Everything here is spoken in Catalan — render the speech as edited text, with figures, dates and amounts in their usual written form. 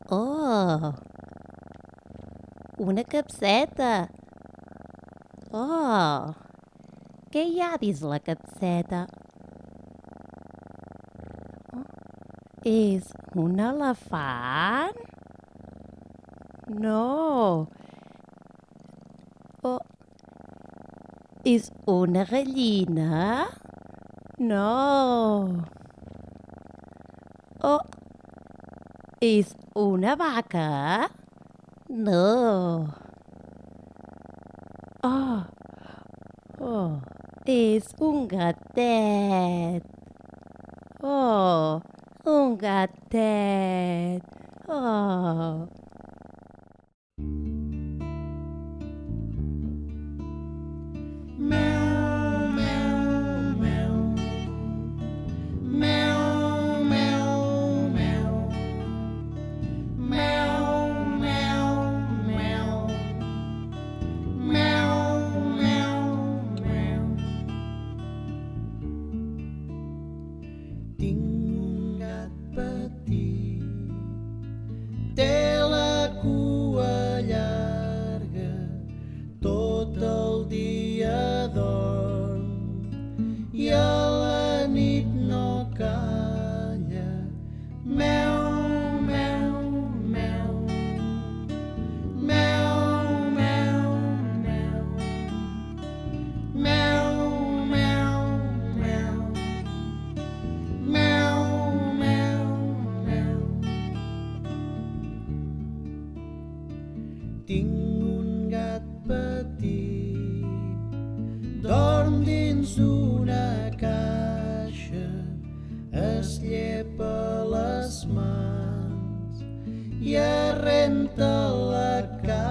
Oh, una capseta. Oh, què hi ha dins la capseta? És un elefant? No. Oh, és una gallina? No. Oh, és una vaca? No. Oh, oh, és un gatet. Oh, un gatet. Oh. Meow, meow, meow. Meow, meow, meow. Meow, meow, meow. Meow, meow, meow. Tinc un gat petit, té la cua llarga, tot el dia dorm i a la nit no calla. Meu, meu, meu. Meu, meu, meu. Meu, meu, meu. Meu, meu, meu. Tinc un gat petit, dorm dins d'una caixa, es llepa les mans i es renta la cara.